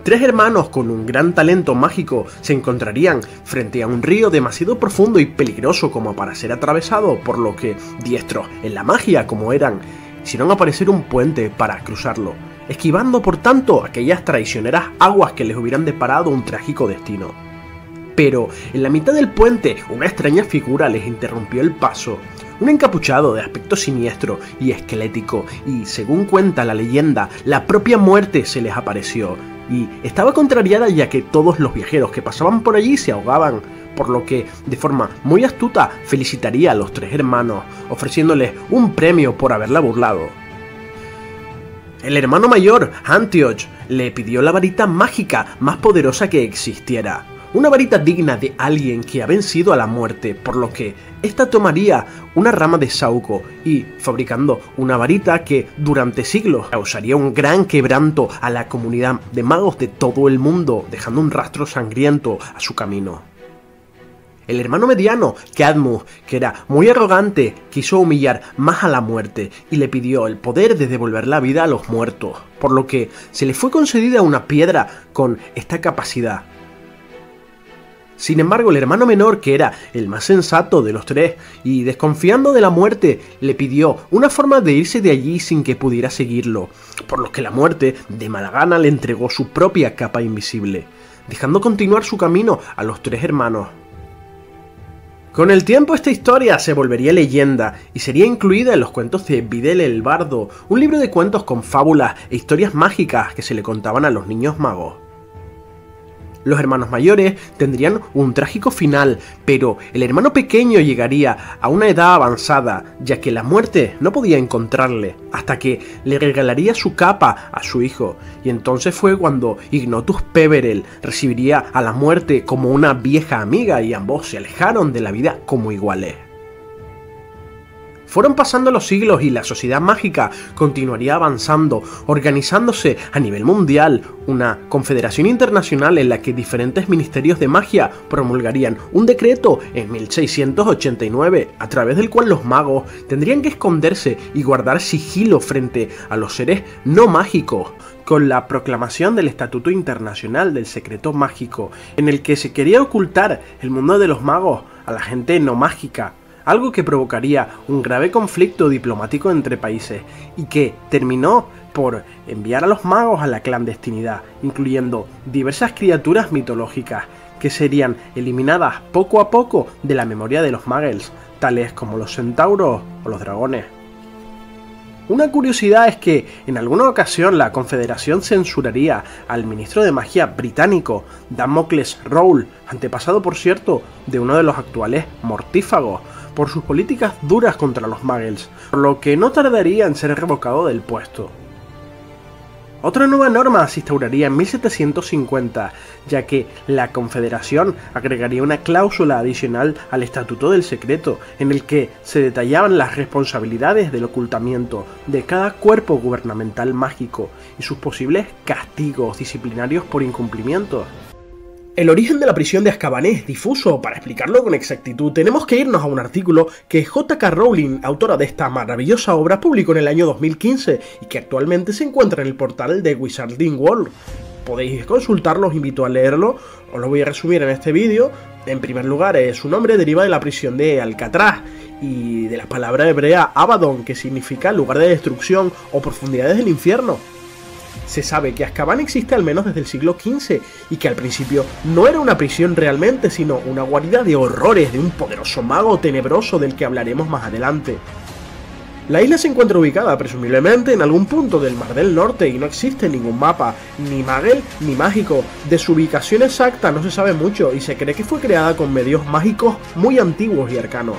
Tres hermanos con un gran talento mágico se encontrarían frente a un río demasiado profundo y peligroso como para ser atravesado, por lo que, diestros en la magia como eran, hicieron aparecer un puente para cruzarlo, esquivando por tanto aquellas traicioneras aguas que les hubieran deparado un trágico destino. Pero en la mitad del puente una extraña figura les interrumpió el paso, un encapuchado de aspecto siniestro y esquelético, y según cuenta la leyenda, la propia muerte se les apareció, y estaba contrariada ya que todos los viajeros que pasaban por allí se ahogaban, por lo que, de forma muy astuta, felicitaría a los tres hermanos, ofreciéndoles un premio por haberla burlado. El hermano mayor, Antioch, le pidió la varita mágica más poderosa que existiera, una varita digna de alguien que ha vencido a la muerte, por lo que ésta tomaría una rama de saúco y, fabricando una varita que durante siglos causaría un gran quebranto a la comunidad de magos de todo el mundo, dejando un rastro sangriento a su camino. El hermano mediano, Cadmus, que era muy arrogante, quiso humillar más a la muerte y le pidió el poder de devolver la vida a los muertos, por lo que se le fue concedida una piedra con esta capacidad. Sin embargo, el hermano menor, que era el más sensato de los tres, y desconfiando de la muerte, le pidió una forma de irse de allí sin que pudiera seguirlo, por lo que la muerte, de mala gana, le entregó su propia capa invisible, dejando continuar su camino a los tres hermanos. Con el tiempo esta historia se volvería leyenda y sería incluida en los cuentos de Videl el Bardo, un libro de cuentos con fábulas e historias mágicas que se le contaban a los niños magos. Los hermanos mayores tendrían un trágico final, pero el hermano pequeño llegaría a una edad avanzada, ya que la muerte no podía encontrarle, hasta que le regalaría su capa a su hijo, y entonces fue cuando Ignotus Peverell recibiría a la muerte como una vieja amiga y ambos se alejaron de la vida como iguales. Fueron pasando los siglos y la sociedad mágica continuaría avanzando, organizándose a nivel mundial, una confederación internacional en la que diferentes ministerios de magia promulgarían un decreto en 1689, a través del cual los magos tendrían que esconderse y guardar sigilo frente a los seres no mágicos, con la proclamación del Estatuto Internacional del Secreto Mágico, en el que se quería ocultar el mundo de los magos a la gente no mágica, algo que provocaría un grave conflicto diplomático entre países y que terminó por enviar a los magos a la clandestinidad, incluyendo diversas criaturas mitológicas que serían eliminadas poco a poco de la memoria de los muggles, tales como los centauros o los dragones. Una curiosidad es que en alguna ocasión la Confederación censuraría al ministro de magia británico Damocles Rowl, antepasado por cierto de uno de los actuales mortífagos, por sus políticas duras contra los muggles, por lo que no tardaría en ser revocado del puesto. Otra nueva norma se instauraría en 1750, ya que la Confederación agregaría una cláusula adicional al Estatuto del Secreto, en el que se detallaban las responsabilidades del ocultamiento de cada cuerpo gubernamental mágico y sus posibles castigos disciplinarios por incumplimiento. El origen de la prisión de Azkaban es difuso. Para explicarlo con exactitud tenemos que irnos a un artículo que J.K. Rowling, autora de esta maravillosa obra, publicó en el año 2015 y que actualmente se encuentra en el portal de Wizarding World. Podéis consultarlo, os invito a leerlo, os lo voy a resumir en este vídeo. En primer lugar, su nombre deriva de la prisión de Alcatraz y de la palabra hebrea Abaddon, que significa lugar de destrucción o profundidades del infierno. Se sabe que Azkaban existe al menos desde el siglo XV y que al principio no era una prisión realmente, sino una guarida de horrores de un poderoso mago tenebroso del que hablaremos más adelante. La isla se encuentra ubicada presumiblemente en algún punto del Mar del Norte y no existe ningún mapa, ni muggle ni mágico. De su ubicación exacta no se sabe mucho y se cree que fue creada con medios mágicos muy antiguos y arcanos.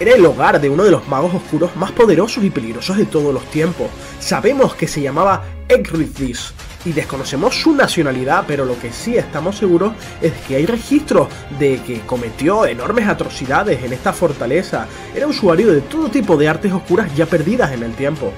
Era el hogar de uno de los magos oscuros más poderosos y peligrosos de todos los tiempos. Sabemos que se llamaba Egrithis y desconocemos su nacionalidad, pero lo que sí estamos seguros es que hay registros de que cometió enormes atrocidades en esta fortaleza. Era usuario de todo tipo de artes oscuras ya perdidas en el tiempo.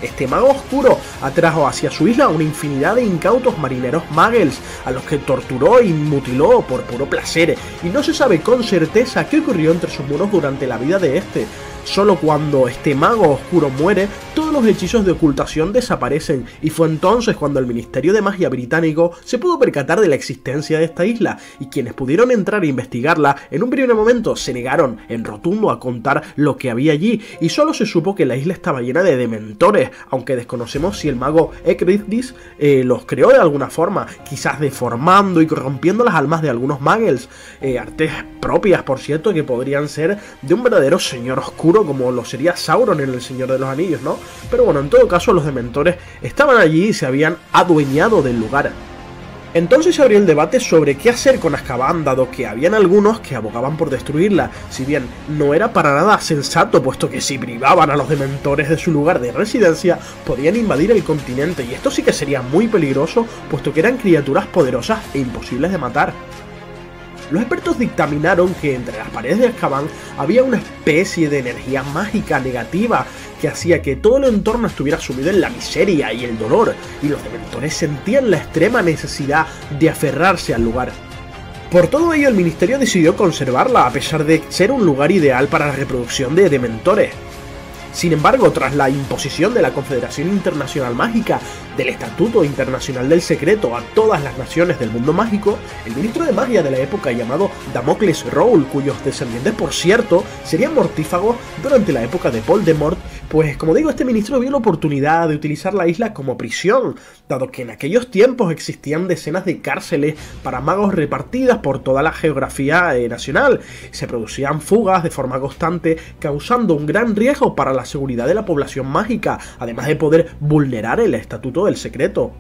Este mago oscuro atrajo hacia su isla una infinidad de incautos marineros muggles, a los que torturó y mutiló por puro placer, y no se sabe con certeza qué ocurrió entre sus muros durante la vida de este. Solo cuando este mago oscuro muere, todos los hechizos de ocultación desaparecen, y fue entonces cuando el Ministerio de Magia británico se pudo percatar de la existencia de esta isla, y quienes pudieron entrar e investigarla en un primer momento se negaron en rotundo a contar lo que había allí, y solo se supo que la isla estaba llena de dementores, aunque desconocemos si el mago Ecrizdis los creó de alguna forma, quizás deformando y corrompiendo las almas de algunos muggles, artes propias, por cierto, que podrían ser de un verdadero señor oscuro como lo sería Sauron en El Señor de los Anillos, ¿no? Pero bueno, en todo caso los dementores estaban allí y se habían adueñado del lugar. Entonces se abrió el debate sobre qué hacer con Azkaban, dado que habían algunos que abogaban por destruirla, si bien no era para nada sensato, puesto que si privaban a los dementores de su lugar de residencia, podían invadir el continente, y esto sí que sería muy peligroso, puesto que eran criaturas poderosas e imposibles de matar. Los expertos dictaminaron que entre las paredes de Azkaban había una especie de energía mágica negativa que hacía que todo el entorno estuviera sumido en la miseria y el dolor, y los dementores sentían la extrema necesidad de aferrarse al lugar. Por todo ello, el ministerio decidió conservarla, a pesar de ser un lugar ideal para la reproducción de dementores. Sin embargo, tras la imposición de la Confederación Internacional Mágica del Estatuto Internacional del Secreto a todas las naciones del mundo mágico, el ministro de magia de la época llamado Damocles Rowl, cuyos descendientes por cierto serían mortífagos durante la época de Voldemort, pues como digo, este ministro vio la oportunidad de utilizar la isla como prisión, dado que en aquellos tiempos existían decenas de cárceles para magos repartidas por toda la geografía nacional. Se producían fugas de forma constante, causando un gran riesgo para la seguridad de la población mágica, además de poder vulnerar el Estatuto del Secreto.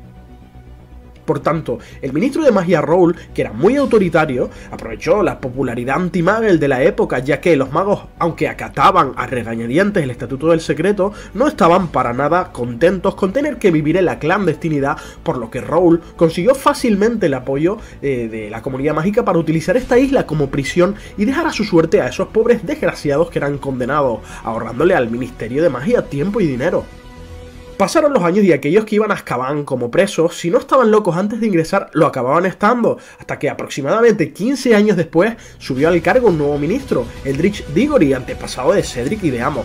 Por tanto, el ministro de magia Rowl, que era muy autoritario, aprovechó la popularidad anti-muggle de la época, ya que los magos, aunque acataban a regañadientes el Estatuto del Secreto, no estaban para nada contentos con tener que vivir en la clandestinidad, por lo que Rowl consiguió fácilmente el apoyo de la comunidad mágica para utilizar esta isla como prisión y dejar a su suerte a esos pobres desgraciados que eran condenados, ahorrándole al Ministerio de Magia tiempo y dinero. Pasaron los años y aquellos que iban a Azkaban como presos, si no estaban locos antes de ingresar, lo acababan estando, hasta que aproximadamente 15 años después subió al cargo un nuevo ministro, Eldritch Diggory, antepasado de Cedric y de Amos.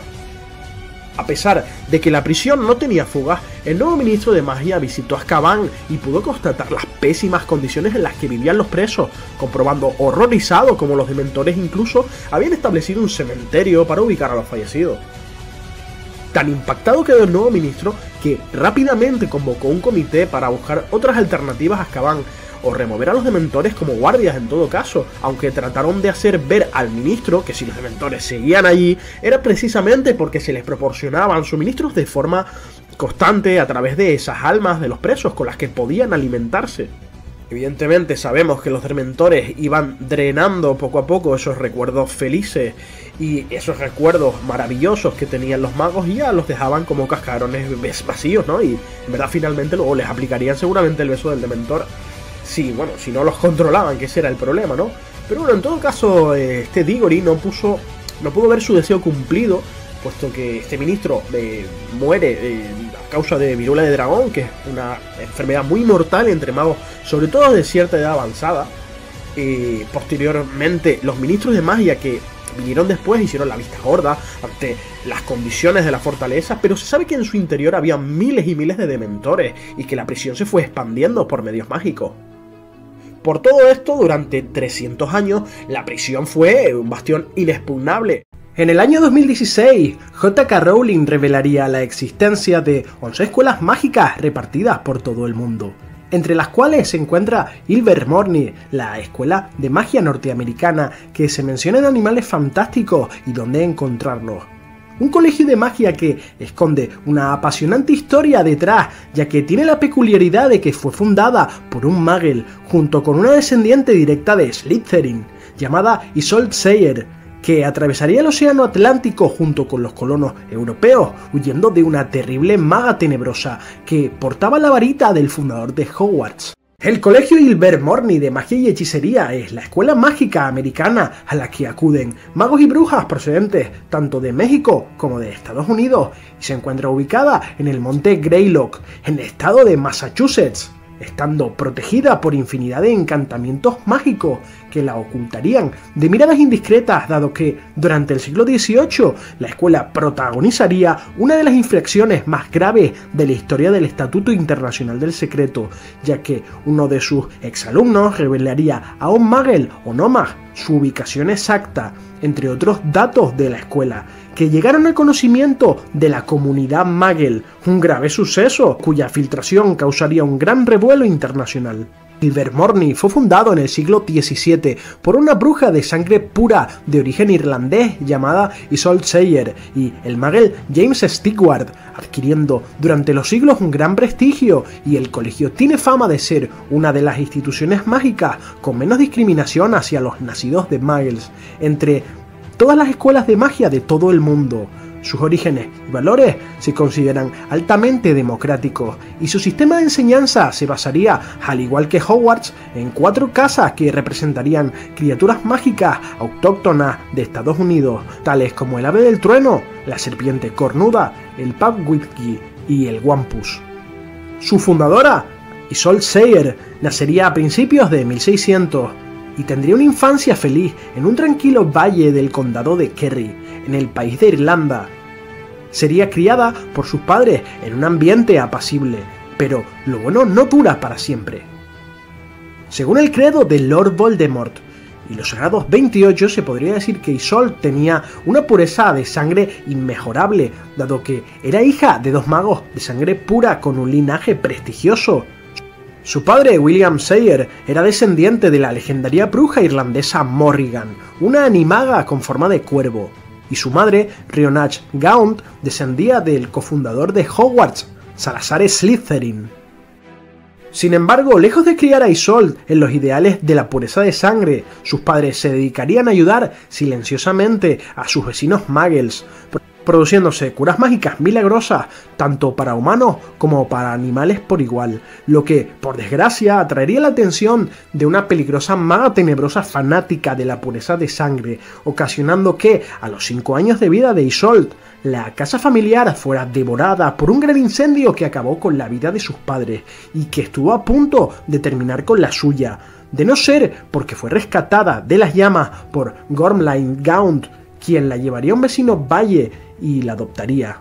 A pesar de que la prisión no tenía fugas, el nuevo ministro de magia visitó Azkaban y pudo constatar las pésimas condiciones en las que vivían los presos, comprobando horrorizado cómo los dementores incluso habían establecido un cementerio para ubicar a los fallecidos. Tan impactado quedó el nuevo ministro que rápidamente convocó un comité para buscar otras alternativas a Azkaban, o remover a los dementores como guardias en todo caso, aunque trataron de hacer ver al ministro que si los dementores seguían allí era precisamente porque se les proporcionaban suministros de forma constante a través de esas almas de los presos con las que podían alimentarse. Evidentemente sabemos que los dementores iban drenando poco a poco esos recuerdos felices y esos recuerdos maravillosos que tenían los magos y ya los dejaban como cascarones vacíos, ¿no? Y en verdad finalmente luego les aplicarían seguramente el beso del dementor. Sí, bueno, si no los controlaban, que ese era el problema, ¿no? Pero bueno, en todo caso, este Diggory no pudo ver su deseo cumplido, puesto que este ministro muere a causa de viruela de dragón, que es una enfermedad muy mortal entre magos, sobre todo de cierta edad avanzada. Posteriormente, los ministros de magia que vinieron después hicieron la vista gorda ante las condiciones de la fortaleza, pero se sabe que en su interior había miles y miles de dementores y que la prisión se fue expandiendo por medios mágicos. Por todo esto, durante 300 años, la prisión fue un bastión inexpugnable. En el año 2016, J.K. Rowling revelaría la existencia de 11 escuelas mágicas repartidas por todo el mundo, entre las cuales se encuentra Ilvermorny, la escuela de magia norteamericana que se menciona en Animales Fantásticos y donde encontrarlos. Un colegio de magia que esconde una apasionante historia detrás, ya que tiene la peculiaridad de que fue fundada por un muggle junto con una descendiente directa de Slytherin, llamada Isolde Sayer, que atravesaría el océano Atlántico junto con los colonos europeos, huyendo de una terrible maga tenebrosa que portaba la varita del fundador de Hogwarts. El colegio Ilvermorny de magia y hechicería es la escuela mágica americana a la que acuden magos y brujas procedentes tanto de México como de Estados Unidos y se encuentra ubicada en el monte Greylock, en el estado de Massachusetts. estando protegida por infinidad de encantamientos mágicos que la ocultarían de miradas indiscretas, dado que durante el siglo XVIII la escuela protagonizaría una de las infracciones más graves de la historia del Estatuto Internacional del Secreto, ya que uno de sus exalumnos revelaría a un Muggle o no-Mag su ubicación exacta, entre otros datos de la escuela, que llegaron al conocimiento de la comunidad Muggle, un grave suceso cuya filtración causaría un gran revuelo internacional. Ilvermorny fue fundado en el siglo XVII por una bruja de sangre pura de origen irlandés llamada Isolde Sayer y el Muggle James Stewart, adquiriendo durante los siglos un gran prestigio, y el colegio tiene fama de ser una de las instituciones mágicas con menos discriminación hacia los nacidos de Muggles entre todas las escuelas de magia de todo el mundo. Sus orígenes y valores se consideran altamente democráticos y su sistema de enseñanza se basaría, al igual que Hogwarts, en 4 casas que representarían criaturas mágicas autóctonas de Estados Unidos, tales como el ave del trueno, la serpiente cornuda, el Puffwidgee y el Wampus. Su fundadora, Isolde Sayer, nacería a principios de 1600 y tendría una infancia feliz en un tranquilo valle del condado de Kerry, en el país de Irlanda. Sería criada por sus padres en un ambiente apacible, pero lo bueno no dura para siempre. Según el credo de Lord Voldemort y los Sagrados 28, se podría decir que Isolde tenía una pureza de sangre inmejorable, dado que era hija de 2 magos de sangre pura con un linaje prestigioso. Su padre, William Sayer, era descendiente de la legendaria bruja irlandesa Morrigan, una animaga con forma de cuervo, y su madre, Rionach Gaunt, descendía del cofundador de Hogwarts, Salazar Slytherin. Sin embargo, lejos de criar a Isolde en los ideales de la pureza de sangre, sus padres se dedicarían a ayudar silenciosamente a sus vecinos muggles, produciéndose curas mágicas milagrosas tanto para humanos como para animales por igual, lo que, por desgracia, atraería la atención de una peligrosa maga tenebrosa fanática de la pureza de sangre, ocasionando que, a los 5 años de vida de Isolde, la casa familiar fuera devorada por un gran incendio que acabó con la vida de sus padres y que estuvo a punto de terminar con la suya, de no ser porque fue rescatada de las llamas por Gormlaith Gaunt, quien la llevaría a un vecino valle y la adoptaría.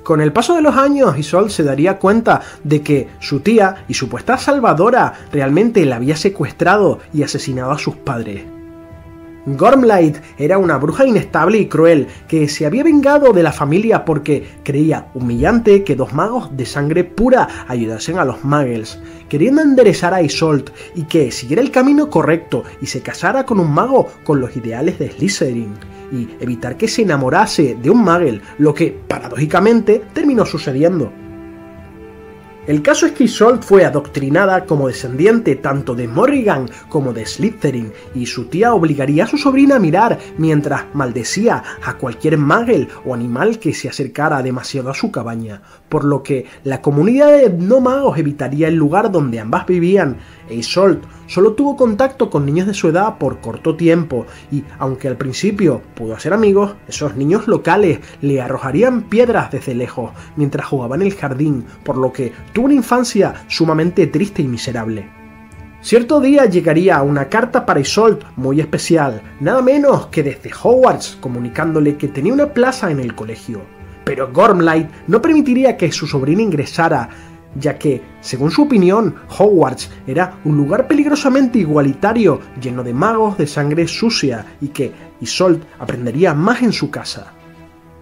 Con el paso de los años, Isolde se daría cuenta de que su tía y supuesta salvadora realmente la había secuestrado y asesinado a sus padres. Gormlaith era una bruja inestable y cruel que se había vengado de la familia porque creía humillante que 2 magos de sangre pura ayudasen a los muggles, queriendo enderezar a Isolde y que siguiera el camino correcto y se casara con un mago con los ideales de Slytherin, y evitar que se enamorase de un muggle, lo que, paradójicamente, terminó sucediendo. El caso es que Isolde fue adoctrinada como descendiente tanto de Morrigan como de Slytherin, y su tía obligaría a su sobrina a mirar mientras maldecía a cualquier muggle o animal que se acercara demasiado a su cabaña, por lo que la comunidad de no magos evitaría el lugar donde ambas vivían, e Isolde solo tuvo contacto con niños de su edad por corto tiempo, y aunque al principio pudo hacer amigos, esos niños locales le arrojarían piedras desde lejos mientras jugaba en el jardín, por lo que tuvo una infancia sumamente triste y miserable. Cierto día llegaría una carta para Isolde muy especial, nada menos que desde Hogwarts, comunicándole que tenía una plaza en el colegio. Pero Gormlaith no permitiría que su sobrina ingresara, ya que, según su opinión, Hogwarts era un lugar peligrosamente igualitario, lleno de magos de sangre sucia, y que Isolde aprendería más en su casa.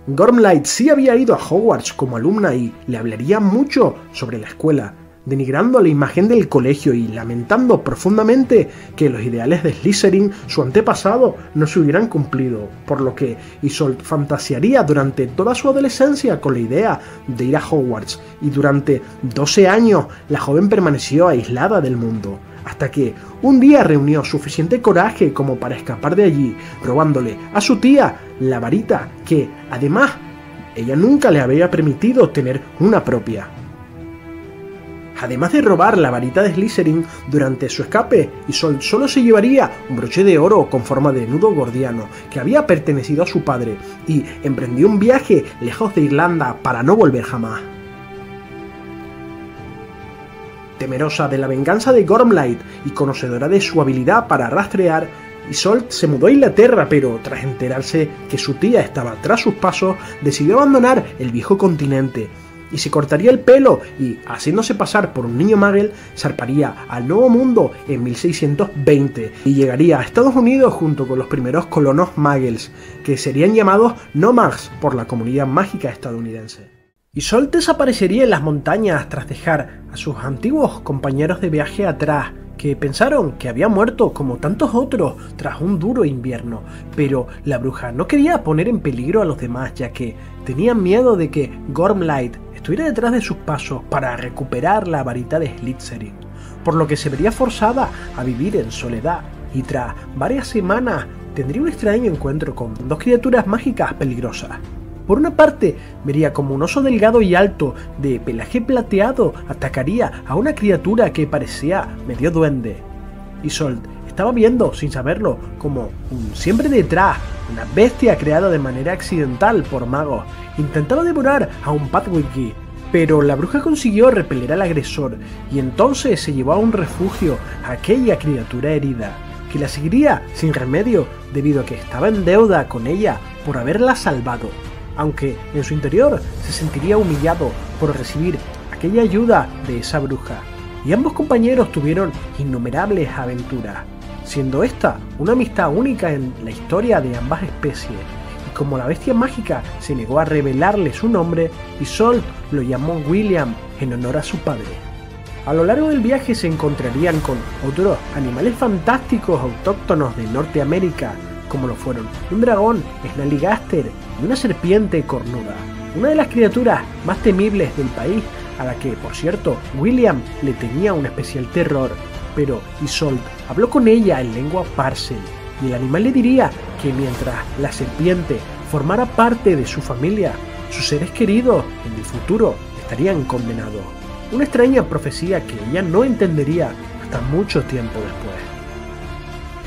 Gormlaith sí había ido a Hogwarts como alumna y le hablaría mucho sobre la escuela, denigrando la imagen del colegio y lamentando profundamente que los ideales de Slytherin, su antepasado, no se hubieran cumplido, por lo que Isolde fantasearía durante toda su adolescencia con la idea de ir a Hogwarts, y durante 12 años la joven permaneció aislada del mundo, hasta que un día reunió suficiente coraje como para escapar de allí, robándole a su tía la varita que, además, ella nunca le había permitido tener una propia. Además de robar la varita de Slytherin, durante su escape, Isolde solo se llevaría un broche de oro con forma de nudo gordiano que había pertenecido a su padre, y emprendió un viaje lejos de Irlanda para no volver jamás. Temerosa de la venganza de Gormlaith y conocedora de su habilidad para rastrear, Isolde se mudó a Inglaterra, pero tras enterarse que su tía estaba tras sus pasos, decidió abandonar el viejo continente y se cortaría el pelo y, haciéndose pasar por un niño Magel, zarparía al Nuevo Mundo en 1620 y llegaría a Estados Unidos junto con los primeros colonos Magels, que serían llamados Nomads por la comunidad mágica estadounidense. Isolde desaparecería en las montañas tras dejar a sus antiguos compañeros de viaje atrás, que pensaron que había muerto como tantos otros tras un duro invierno, pero la bruja no quería poner en peligro a los demás, ya que tenían miedo de que Gormlaith estuviera detrás de sus pasos para recuperar la varita de Slytherin, por lo que se vería forzada a vivir en soledad, y tras varias semanas tendría un extraño encuentro con dos criaturas mágicas peligrosas. Por una parte, vería como un oso delgado y alto, de pelaje plateado, atacaría a una criatura que parecía medio duende. Isolde estaba viendo, sin saberlo, como un siempre detrás, una bestia creada de manera accidental por magos, intentaba devorar a un Padwiki, pero la bruja consiguió repeler al agresor y entonces se llevó a un refugio a aquella criatura herida, que la seguiría sin remedio debido a que estaba en deuda con ella por haberla salvado, aunque en su interior se sentiría humillado por recibir aquella ayuda de esa bruja, y ambos compañeros tuvieron innumerables aventuras, siendo esta una amistad única en la historia de ambas especies, y como la bestia mágica se negó a revelarle su nombre, Isolde lo llamó William en honor a su padre. A lo largo del viaje se encontrarían con otros animales fantásticos autóctonos de Norteamérica, como lo fueron un dragón, Snallygaster y una serpiente cornuda, una de las criaturas más temibles del país, a la que, por cierto, William le tenía un especial terror, pero Isolde habló con ella en lengua Parcel, y el animal le diría que mientras la serpiente formara parte de su familia, sus seres queridos en el futuro estarían condenados. Una extraña profecía que ella no entendería hasta mucho tiempo después.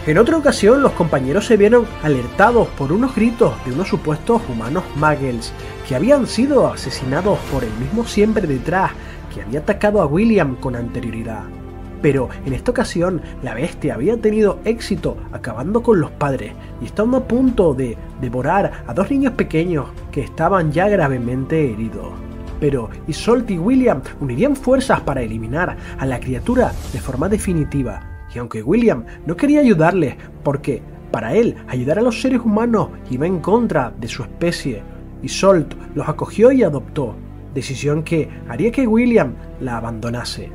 En otra ocasión, los compañeros se vieron alertados por unos gritos de unos supuestos humanos Muggles que habían sido asesinados por el mismo siempre detrás que había atacado a William con anterioridad. Pero en esta ocasión la bestia había tenido éxito acabando con los padres y estando a punto de devorar a dos niños pequeños que estaban ya gravemente heridos. Pero Isolde y William unirían fuerzas para eliminar a la criatura de forma definitiva. Y aunque William no quería ayudarles porque para él ayudar a los seres humanos iba en contra de su especie, Isolde los acogió y adoptó, decisión que haría que William la abandonase.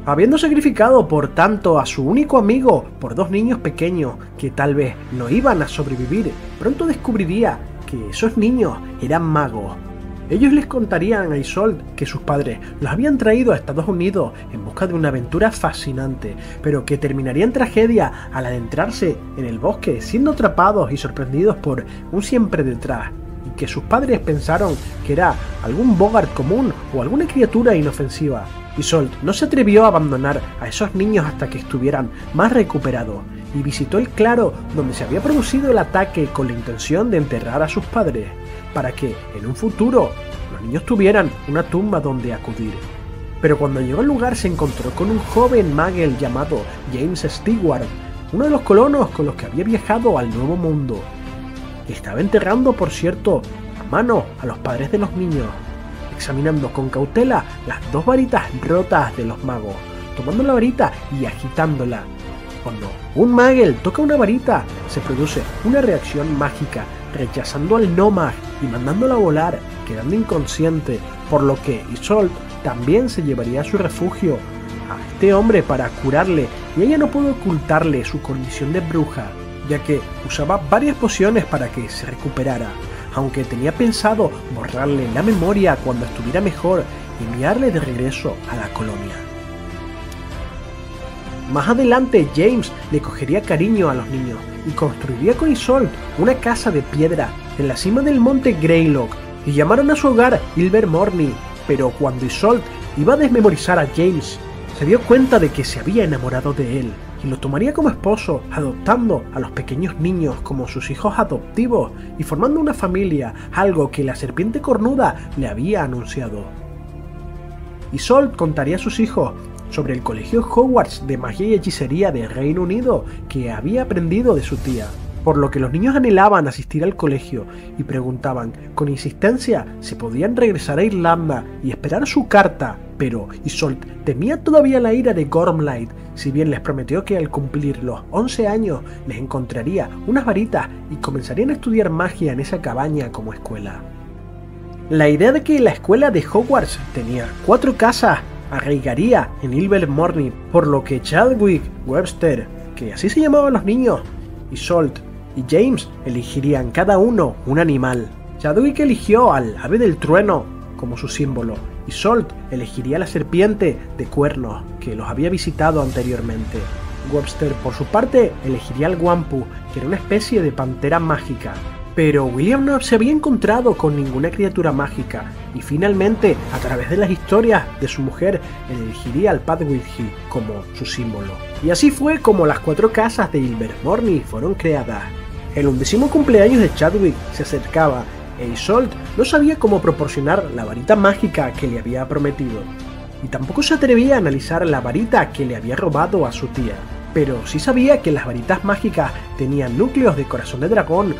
Habiendo sacrificado por tanto a su único amigo por dos niños pequeños que tal vez no iban a sobrevivir, pronto descubriría que esos niños eran magos. Ellos les contarían a Isolde que sus padres los habían traído a Estados Unidos en busca de una aventura fascinante, pero que terminaría en tragedia al adentrarse en el bosque siendo atrapados y sorprendidos por un siempre detrás, y que sus padres pensaron que era algún Boggart común o alguna criatura inofensiva. Isolde no se atrevió a abandonar a esos niños hasta que estuvieran más recuperados, y visitó el claro donde se había producido el ataque con la intención de enterrar a sus padres, para que en un futuro los niños tuvieran una tumba donde acudir. Pero cuando llegó al lugar se encontró con un joven Muggle llamado James Stewart, uno de los colonos con los que había viajado al Nuevo Mundo. Estaba enterrando, por cierto, a mano a los padres de los niños, examinando con cautela las dos varitas rotas de los magos, tomando la varita y agitándola. Cuando un Muggle toca una varita, se produce una reacción mágica, rechazando al Nomad y mandándola a volar, quedando inconsciente, por lo que Isolde también se llevaría a su refugio a este hombre para curarle, y ella no pudo ocultarle su condición de bruja, ya que usaba varias pociones para que se recuperara, aunque tenía pensado borrarle la memoria cuando estuviera mejor y enviarle de regreso a la colonia. Más adelante James le cogería cariño a los niños y construiría con Isolde una casa de piedra en la cima del monte Greylock y llamaron a su hogar Ilvermorny, pero cuando Isolde iba a desmemorizar a James, se dio cuenta de que se había enamorado de él y lo tomaría como esposo, adoptando a los pequeños niños como sus hijos adoptivos y formando una familia, algo que la serpiente cornuda le había anunciado. Isolde contaría a sus hijos sobre el colegio Hogwarts de magia y hechicería de Reino Unido que había aprendido de su tía, por lo que los niños anhelaban asistir al colegio y preguntaban con insistencia si podían regresar a Irlanda y esperar su carta, pero Isolde temía todavía la ira de Gormlaith, si bien les prometió que al cumplir los 11 años les encontraría unas varitas y comenzarían a estudiar magia en esa cabaña como escuela. La idea de que la escuela de Hogwarts tenía 4 casas arraigaría en Ilvermorny, por lo que Chadwick, Webster, que así se llamaban los niños, Isolde y James elegirían cada uno un animal. Chadwick eligió al ave del trueno como su símbolo. Isolde elegiría la serpiente de cuernos que los había visitado anteriormente. Webster, por su parte, elegiría al Wampu, que era una especie de pantera mágica. Pero William no se había encontrado con ninguna criatura mágica y finalmente, a través de las historias de su mujer, elegiría al Padwidgie como su símbolo. Y así fue como las 4 casas de Ilvermorny fueron creadas. El 11º cumpleaños de Chadwick se acercaba e Isolde no sabía cómo proporcionar la varita mágica que le había prometido. Y tampoco se atrevía a analizar la varita que le había robado a su tía. Pero sí sabía que las varitas mágicas tenían núcleos de corazón de dragón,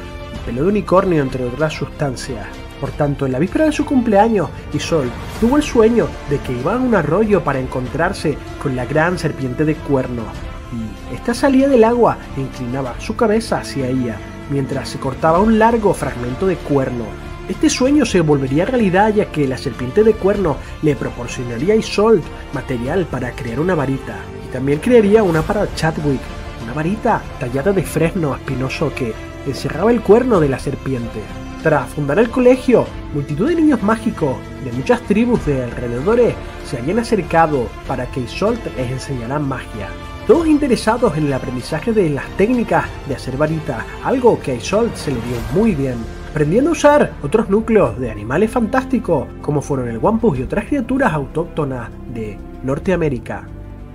pelo de unicornio, entre otras sustancias. Por tanto, en la víspera de su cumpleaños, Isolde tuvo el sueño de que iba a un arroyo para encontrarse con la gran serpiente de cuernos, y esta salía del agua e inclinaba su cabeza hacia ella, mientras se cortaba un largo fragmento de cuerno. Este sueño se volvería realidad, ya que la serpiente de cuernos le proporcionaría a Isolde material para crear una varita, y también crearía una para Chadwick, una varita tallada de fresno espinoso que encerraba el cuerno de la serpiente. Tras fundar el colegio, multitud de niños mágicos de muchas tribus de alrededores se habían acercado para que Isolde les enseñara magia. Todos interesados en el aprendizaje de las técnicas de hacer varitas, algo que a Isolde se le dio muy bien, aprendiendo a usar otros núcleos de animales fantásticos como fueron el Wampus y otras criaturas autóctonas de Norteamérica.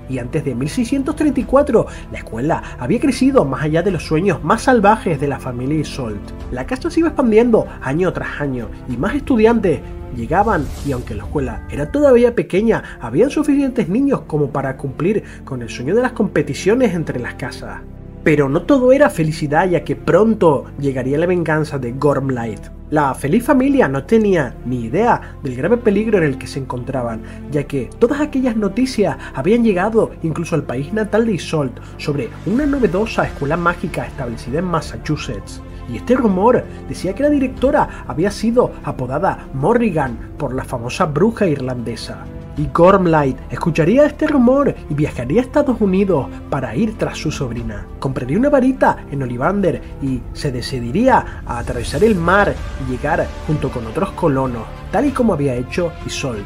Y antes de 1634, la escuela había crecido más allá de los sueños más salvajes de la familia Isolde. La casa se iba expandiendo año tras año y más estudiantes llegaban, y aunque la escuela era todavía pequeña, habían suficientes niños como para cumplir con el sueño de las competiciones entre las casas. Pero no todo era felicidad, ya que pronto llegaría la venganza de Gormlaith. La feliz familia no tenía ni idea del grave peligro en el que se encontraban, ya que todas aquellas noticias habían llegado incluso al país natal de Isolde sobre una novedosa escuela mágica establecida en Massachusetts. Y este rumor decía que la directora había sido apodada Morrigan por la famosa bruja irlandesa. Y Gormlaith escucharía este rumor y viajaría a Estados Unidos para ir tras su sobrina. Compraría una varita en Ollivander y se decidiría a atravesar el mar y llegar junto con otros colonos, tal y como había hecho Isolde.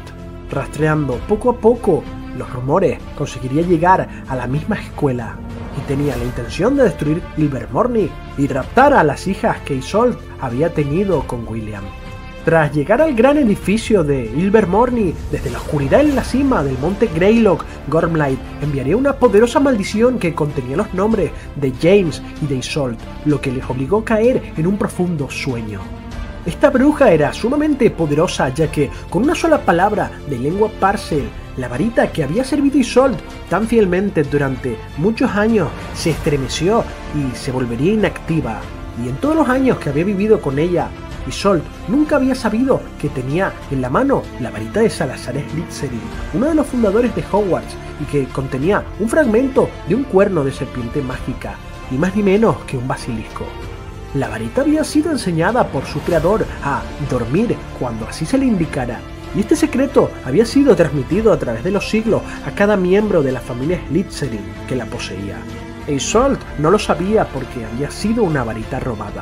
Rastreando poco a poco los rumores, conseguiría llegar a la misma escuela y tenía la intención de destruir Ilvermorny y raptar a las hijas que Isolde había tenido con William. Tras llegar al gran edificio de Ilvermorny, desde la oscuridad en la cima del monte Greylock, Gormlaith enviaría una poderosa maldición que contenía los nombres de James y de Isolde, lo que les obligó a caer en un profundo sueño. Esta bruja era sumamente poderosa, ya que con una sola palabra de lengua Parcel, la varita que había servido a Isolde tan fielmente durante muchos años se estremeció y se volvería inactiva. Y en todos los años que había vivido con ella, Isolde nunca había sabido que tenía en la mano la varita de Salazar Slytherin, uno de los fundadores de Hogwarts, y que contenía un fragmento de un cuerno de serpiente mágica, ni más ni menos que un basilisco. La varita había sido enseñada por su creador a dormir cuando así se le indicara, y este secreto había sido transmitido a través de los siglos a cada miembro de la familia Slytherin que la poseía. Isolde no lo sabía porque había sido una varita robada.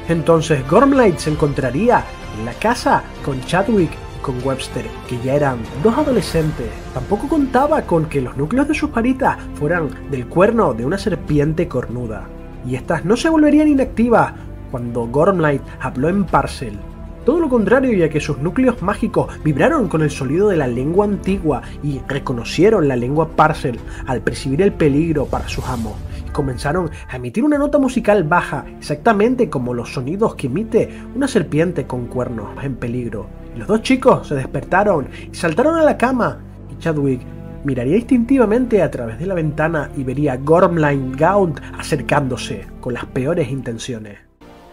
Entonces Gormlaith se encontraría en la casa con Chadwick y con Webster, que ya eran 2 adolescentes. Tampoco contaba con que los núcleos de sus varitas fueran del cuerno de una serpiente cornuda, y estas no se volverían inactivas cuando Gormlaith habló en Parcel. Todo lo contrario, ya que sus núcleos mágicos vibraron con el sonido de la lengua antigua y reconocieron la lengua Parcel al percibir el peligro para sus amos. Comenzaron a emitir una nota musical baja, exactamente como los sonidos que emite una serpiente con cuernos en peligro. Los dos chicos se despertaron y saltaron a la cama, y Chadwick miraría instintivamente a través de la ventana y vería a Gormlaith Gaunt acercándose con las peores intenciones.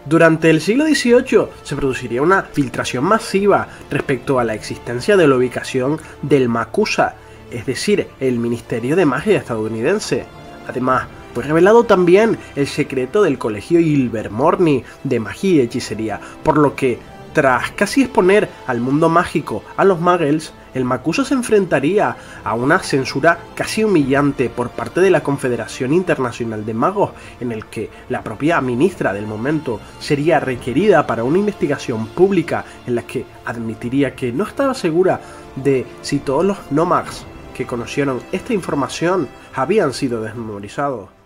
Durante el siglo XVIII se produciría una filtración masiva respecto a la existencia de la ubicación del MACUSA, es decir, el Ministerio de Magia estadounidense. Además, fue revelado también el secreto del Colegio Ilvermorny de Magia y Hechicería, por lo que, tras casi exponer al mundo mágico a los Muggles, el MACUSA se enfrentaría a una censura casi humillante por parte de la Confederación Internacional de Magos, en el que la propia ministra del momento sería requerida para una investigación pública en la que admitiría que no estaba segura de si todos los Nomads que conocieron esta información habían sido desmemorizados.